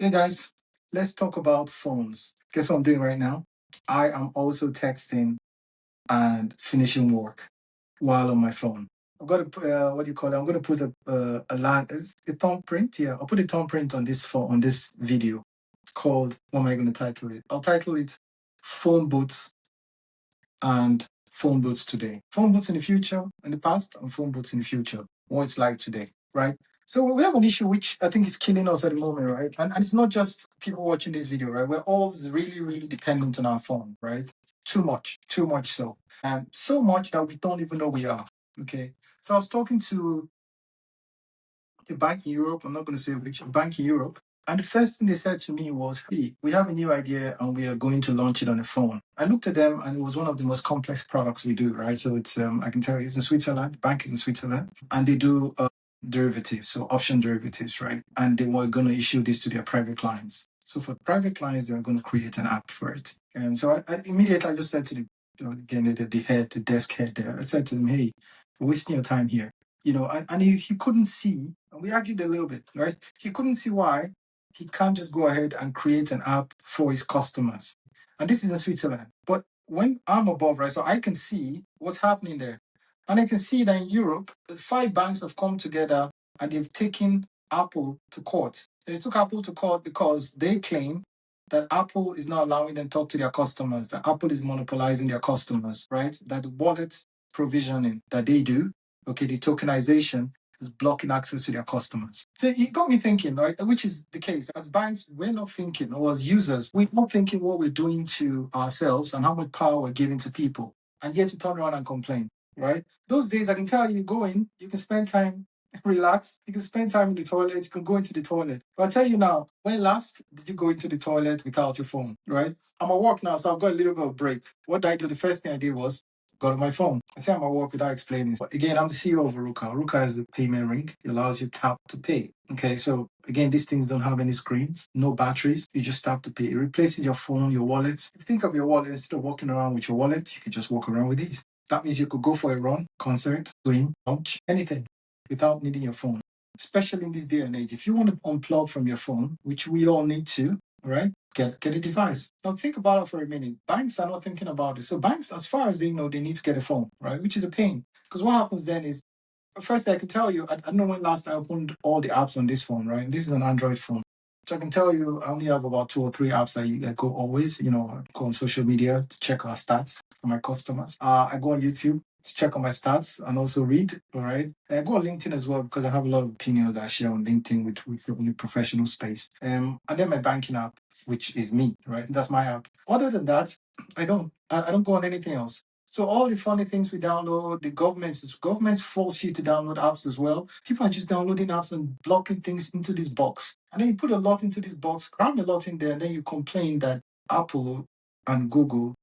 Hey guys, let's talk about phones. Guess what I'm doing right now? I am also texting and finishing work while on my phone. I've got to put, what do you call it? I'm going to put a line, is a thumbprint. Yeah, I'll put a thumbprint on this phone, on this video called, what am I going to title it? I'll title it Phone Booths and Phone Booths Today. Phone booths in the future, in the past, and phone booths in the future. What it's like today, right? So we have an issue which I think is killing us at the moment, right? And it's not just people watching this video, right? We're all really, really dependent on our phone, right? Too much so. And so much that we don't even know we are. Okay. So I was talking to a bank in Europe. I'm not going to say which bank in Europe. And the first thing they said to me was, hey, we have a new idea and we are going to launch it on a phone. I looked at them and it was one of the most complex products we do, right? So it's, I can tell you, it's in Switzerland. The bank is in Switzerland. And they do derivatives, so option derivatives, right? And they were going to issue this to their private clients. So for private clients, they were going to create an app for it. And so I immediately just said to again, the desk head there, I said to them, hey, we're wasting your time here. And he couldn't see, and we argued a little bit, right? He couldn't see why he can't just go ahead and create an app for his customers. And this is in Switzerland. But when I'm above, right, so I can see what's happening there. And I can see that in Europe, the 5 banks have come together and they've taken Apple to court. And they took Apple to court because they claim that Apple is not allowing them to talk to their customers, that Apple is monopolizing their customers, right? That the wallet provisioning that they do, okay, the tokenization is blocking access to their customers. So it got me thinking, right, which is the case. As banks, we're not thinking, or as users, we're not thinking what we're doing to ourselves and how much power we're giving to people. And yet we turn around and complain, right? Those days, I can tell you, go in, you can spend time, relax, you can spend time in the toilet, you can go into the toilet. But I'll tell you now, when last did you go into the toilet without your phone, right? I'm at work now, so I've got a little bit of break. What did I do? The first thing I did was got on my phone. I say I'm at work without explaining. But again, I'm the CEO of Orukka. Orukka is a payment ring. It allows you tap to pay. Okay, so again, these things don't have any screens, no batteries. You just tap to pay. It replaces your phone, your wallet. If you think of your wallet, instead of walking around with your wallet, you can just walk around with these. That means you could go for a run, concert, swim, lunch, anything without needing your phone. Especially in this day and age, if you want to unplug from your phone, which we all need to, right? Get a device. Now think about it for a minute. Banks are not thinking about it. So banks, as far as they know, they need to get a phone, right? Which is a pain. Because what happens then is, first I can tell you, I don't know when last I opened all the apps on this phone, right? This is an Android phone. So I can tell you, I only have about 2 or 3 apps I go always, I go on social media to check our stats for my customers. I go on YouTube to check on my stats and also read, all right? I go on LinkedIn as well because I have a lot of opinions that I share on LinkedIn with the professional space. And then my banking app, which is me, right? That's my app. Other than that, I don't go on anything else. So all the funny things we download, the governments force you to download apps as well. People are just downloading apps and blocking things into this box. And then you put a lot into this box, cram a lot in there, and then you complain that Apple and Google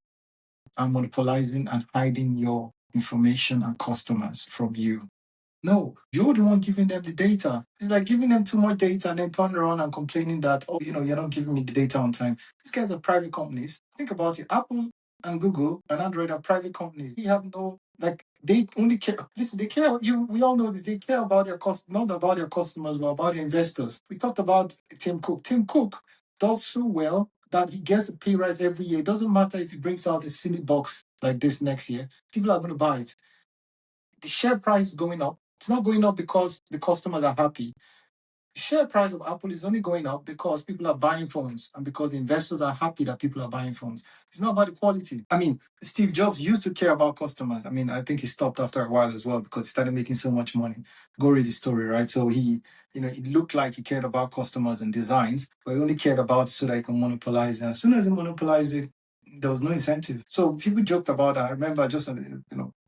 are monopolizing and hiding your information and customers from you. No, you're the one giving them the data. It's like giving them too much data and then turning around and complaining that, oh, you're not giving me the data on time. These guys are private companies. Think about it. Apple and Google and Android are private companies. They have no, they only care. Listen, they care. We all know this. They care about their not about their customers, but about their investors. We talked about Tim Cook. Tim Cook does so well that he gets a pay rise every year. It doesn't matter if he brings out a silly box like this next year. People are going to buy it. The share price is going up. It's not going up because the customers are happy. The share price of Apple is only going up because people are buying phones and because the investors are happy that people are buying phones. It's not about the quality. I mean, Steve Jobs used to care about customers. I mean, I think he stopped after a while as well because he started making so much money. Go read the story, right? So it looked like he cared about customers and designs, but he only cared about it so that he can monopolize it. And as soon as he monopolized it, there was no incentive. So people joked about that. I remember just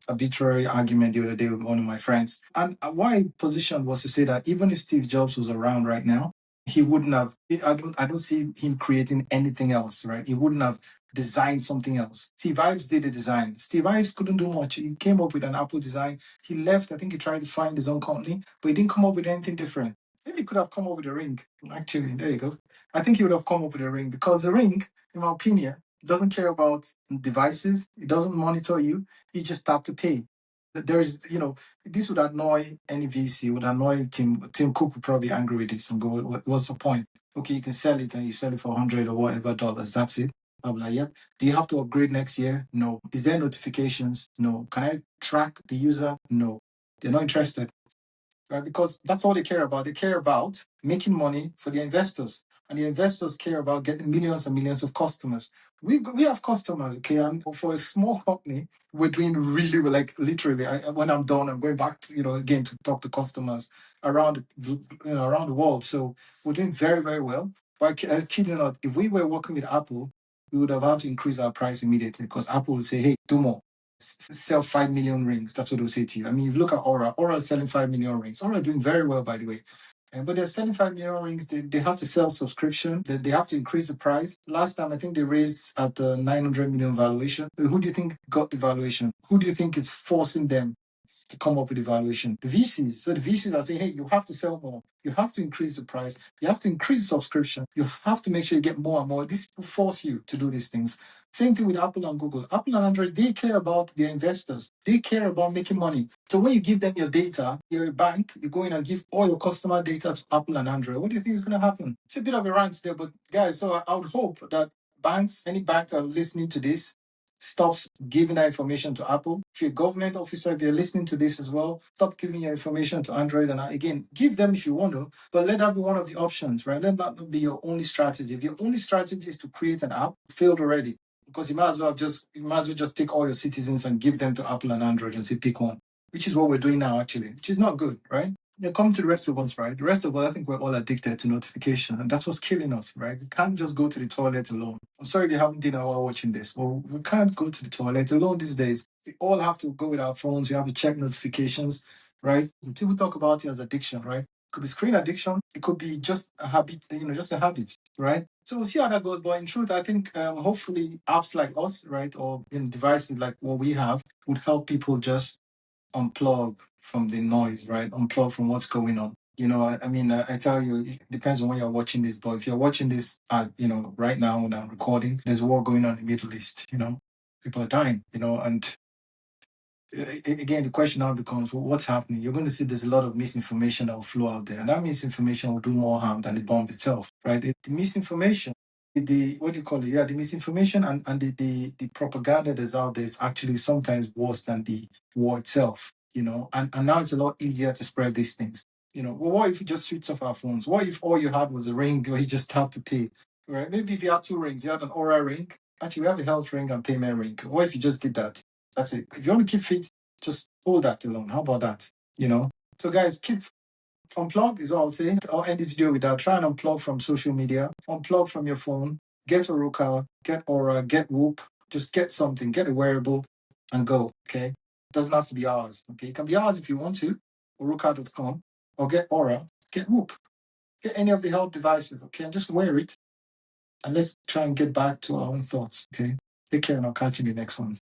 arbitrary argument the other day with one of my friends. And why position was to say that even if Steve Jobs was around right now, he wouldn't have, I don't see him creating anything else, right? He wouldn't have designed something else. Steve Ives did the design. Steve Ives couldn't do much. He came up with an Apple design. He left. I think he tried to find his own company, but he didn't come up with anything different. Maybe he could have come up with a ring. Actually, there you go. I think he would have come up with a ring because the ring, in my opinion, doesn't care about devices. It doesn't monitor you. You just have to pay. There's, this would annoy any VC, would annoy Tim. Tim Cook would probably be angry with this and go, what's the point? okay, you can sell it and you sell it for 100 or whatever dollars. That's it. I'm like, yep. Do you have to upgrade next year? No. Is there notifications? No. Can I track the user? No. They're not interested, right? Because that's all they care about. They care about making money for their investors. And the investors care about getting millions and millions of customers. We have customers, okay? And for a small company, we're doing really well. Like literally, when I'm done, I'm going back, to, again to talk to customers around the world. So we're doing very, very well. But I kid you not, if we were working with Apple, we would have had to increase our price immediately because Apple would say, hey, do more, sell 5 million rings. That's what they'll say to you. I mean, if you look at Aura, Aura is selling 5 million rings. Aura doing very well, by the way. But they're selling 5 million rings. They have to sell subscription. They have to increase the price. Last time, I think they raised at the 900 million valuation. Who do you think got the valuation? Who do you think is forcing them to come up with evaluation? The VCs. So the VCs are saying, hey, you have to sell more. You have to increase the price. You have to increase the subscription. You have to make sure you get more and more. This will force you to do these things. Same thing with Apple and Google. Apple and Android, they care about their investors. They care about making money. So when you give them your data, you're a bank, you go in and give all your customer data to Apple and Android. What do you think is going to happen? It's a bit of a rant there, but guys, so I would hope that banks, any bank are listening to this, stops giving that information to Apple. If you're a government officer, if you're listening to this as well, stop giving your information to Android. And again, give them if you want to, but let that be one of the options, right? Let that not be your only strategy. If your only strategy is to create an app, failed already. Because you might as well just take all your citizens and give them to Apple and Android and say pick one, which is what we're doing now actually, which is not good, right? Yeah, come to the rest of us, right? The rest of us, I think we're all addicted to notification, and that's what's killing us, right? We can't just go to the toilet alone. I'm sorry they haven't dinner while watching this. Well, we can't go to the toilet alone these days. We all have to go with our phones. We have to check notifications, right? People talk about it as addiction, right? It could be screen addiction. It could be just a habit, just a habit, right? So we'll see how that goes. But in truth, I think hopefully apps like us, right, or devices like what we have would help people just unplug from the noise, right? Unplug from what's going on. I tell you, it depends on when you're watching this, but if you're watching this right now when I'm recording, there's war going on in the Middle East, people are dying, and again, the question now becomes, well, what's happening? You're going to see there's a lot of misinformation that will flow out there, and that misinformation will do more harm than the bomb itself, right? The misinformation, what do you call it? Yeah, the misinformation and the propaganda that's out there is actually sometimes worse than the war itself, and now it's a lot easier to spread these things. Well, what if you just switch off our phones? What if all you had was a ring or you just had to pay, right? Maybe if you had two rings, you had an Aura ring. Actually, we have a health ring and payment ring. What if you just did that? That's it. If you want to keep fit, just hold that alone. How about that? So guys, keep unplug is all I'll say. I'll end this video with that. Try and unplug from social media. Unplug from your phone. Get Orukka, get Aura, get Whoop. Just get something. Get a wearable and go. Okay. Doesn't have to be ours. Okay. It can be ours if you want to. Orukka.com. Or get Aura. Get Whoop. Get any of the health devices. Okay. And just wear it. And let's try and get back to our own thoughts. Okay. Take care and I'll catch you in the next one.